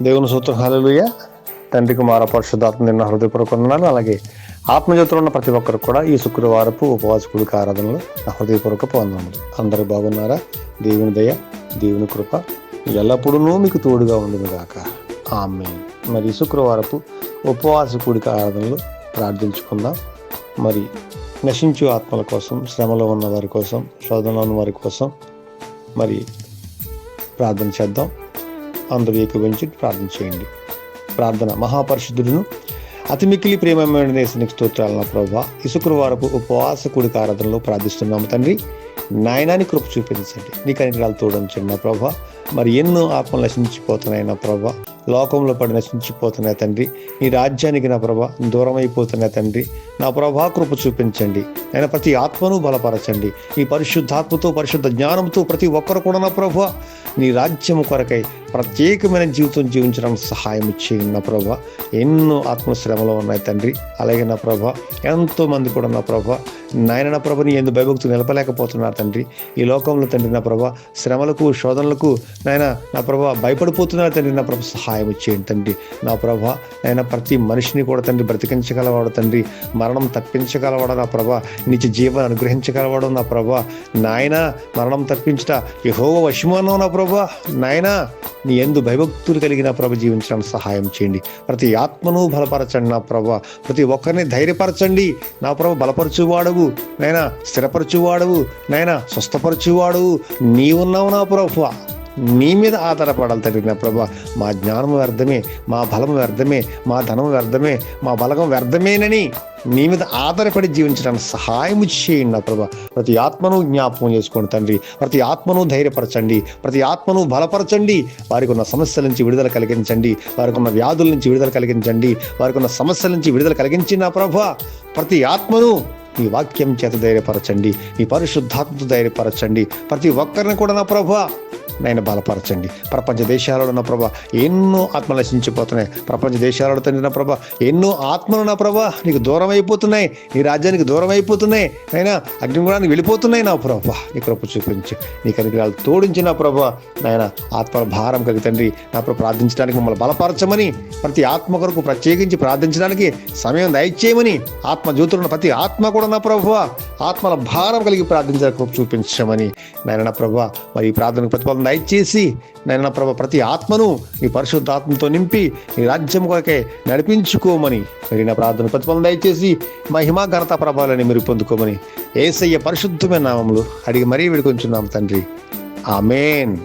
దేవుని సూత్రం హల్లెలూయా. తండ్రి కుమార పరిశుద్ధాత్మ నిన్న హృదయపూర్వక వందనాలు. అలాగే ఆత్మజ్యోతిలో ఉన్న ప్రతి ఒక్కరు కూడా ఈ శుక్రవారపు ఉపవాస కూడిక ఆరాధనలో నా హృదయపూర్వక వందనములు. అందరూ బాగున్నారా? దేవుని దయ, దేవుని కృప ఎల్లప్పుడూ మీకు తోడుగా ఉండును గాక. ఆమేన్. మరి ఈ శుక్రవారపు ఉపవాస కూడిక ఆరాధనలో ప్రార్థించుకుందాం. మరి నశించు ఆత్మల కోసం, శ్రమలో ఉన్న వారి కోసం, శోధనలో ఉన్న వారి కోసం మరి ప్రార్థన చేద్దాం. అందరూ ఏకీభవించి ప్రార్థన చేయండి. ప్రార్థన. మహాపరిశుద్ధుడును అతి మిక్కిలి ప్రేమమైన దేశానికి స్తోత్రాలన్న ప్రభా, ఈ శుక్రవారపు ఉపవాస కూడిక ఆరాధనలో ప్రార్థిస్తున్నాము తండ్రి. నాయనాన్ని కృప చూపించండి, నీ కనికరాలు తోడించండి నా ప్రభా. మరి ఎన్నో ఆత్మలు నశించిపోతున్నాయి నా ప్రభా, లోకంలో పడి నశించిపోతున్నాయి తండ్రి. నీ రాజ్యానికి నా ప్రభా దూరం అయిపోతున్నాయి తండ్రి. నా ప్రభా కృప చూపించండి. నేను ప్రతి ఆత్మను బలపరచండి. ఈ పరిశుద్ధాత్మతో, పరిశుద్ధ జ్ఞానంతో ప్రతి ఒక్కరు కూడా నా ప్రభా నీ రాజ్యం కొరకై ప్రత్యేకమైన జీవితం జీవించడానికి సహాయం చేయండి నా ప్రభా. ఎన్నో ఆత్మశ్రమలో ఉన్నాయి తండ్రి. అలాగే నా ప్రభా ఎంతో మంది కూడా నా ప్రభా నాయన నా ప్రభా నీ ఎందు భయభక్తులు నిలపలేకపోతున్నారు తండ్రి. ఈ లోకంలో తండ్రి నా ప్రభా శ్రమలకు, శోధనలకు నాయన నా ప్రభా భయపడిపోతున్నారు తండ్రి. నా ప్రభా సహాయం చేయండి తండ్రి. నా ప్రభా నాయన ప్రతి మనిషిని కూడా తండ్రి బ్రతికించగలవాడు తండ్రి. మరణం తప్పించగలవాడు నా ప్రభా. నిత్య జీవన అనుగ్రహించగలవాడు నా ప్రభా. నాయన మరణం తప్పించుట యెహోవా వశమను నా ప్రభా. నాయన నీ యందు భయభక్తులు కలిగిన ప్రభ జీవించడానికి సహాయం చేయండి. ప్రతి ఆత్మను బలపరచండి నా ప్రభా. ప్రతి ఒక్కరిని ధైర్యపరచండి నా ప్రభ. బలపరచువాడవు నైనా, స్థిరపరచువాడవు నైనా, స్వస్థపరచువాడవు నీవున్నావు నా ప్రభా. నీ మీద ఆధారపడాలి తండ్రి నా ప్రభా. మా జ్ఞానం వ్యర్థమే, మా బలం వ్యర్థమే, మా ధనం వ్యర్థమే, మా బలగం వ్యర్థమేనని నీ మీద ఆధారపడి జీవించడానికి సహాయం చేయండి నా ప్రభా. ప్రతి ఆత్మను జ్ఞాపకం చేసుకోండి తండ్రి. ప్రతి ఆత్మను ధైర్యపరచండి, ప్రతి ఆత్మను బలపరచండి. వారికి ఉన్న సమస్యల నుంచి విడుదల కలిగించండి, వారికి ఉన్న వ్యాధుల నుంచి విడుదల కలిగించండి, వారికి ఉన్న సమస్యల నుంచి విడుదల కలిగించి నా ప్రభా ప్రతి ఆత్మను నీ వాక్యం చేత ధైర్యపరచండి, నీ పరిశుద్ధాత్మతో ధైర్యపరచండి. ప్రతి ఒక్కరిని కూడా నా ప్రభా నైనా బలపరచండి. ప్రపంచ దేశాలలో నా ప్రభా ఎన్నో ఆత్మలు నశించిపోతున్నాయి. ప్రపంచ దేశాలలో తండ్రి నా ప్రభా ఎన్నో ఆత్మలు నా ప్రభా నీకు దూరం అయిపోతున్నాయి, నీ రాజ్యానికి దూరం అయిపోతున్నాయి, అయినా అగ్నిగుణానికి వెళ్ళిపోతున్నాయి నా ప్రభా. నీ కృప చూపించి, నీ కనికరాలు తోడించి నా ప్రభా నాయన ఆత్మల భారం కలిగి తండ్రి నా ప్రభా ప్రార్థించడానికి మమ్మల్ని బలపరచమని, ప్రతి ఆత్మ కొరకు ప్రత్యేకించి ప్రార్థించడానికి సమయం దయచేయమని, ఆత్మ జ్యోతులున్న ప్రతి ఆత్మ కూడా నా ప్రభా ఆత్మల భారం కలిగి ప్రార్థించడానికి కృప చూపించమని నాయన నా ప్రభా. మరి ఈ ప్రార్థనకు ప్రతిఫలం దయచేసి నాయన నా ప్రభా ప్రతి ఆత్మను నీ పరిశుద్ధాత్మతో నింపి నీ రాజ్యం కొరకే నడిపించుకోమని మరి నా ప్రార్థన ప్రతిఫలం దయచేసి మహిమా ఘనత ప్రభావాలని మీరు పొందుకోమని యేసయ్య పరిశుద్ధమైన నామములో అడిగి మరీ వేడుకొంచున్నాం తండ్రి. ఆమేన్.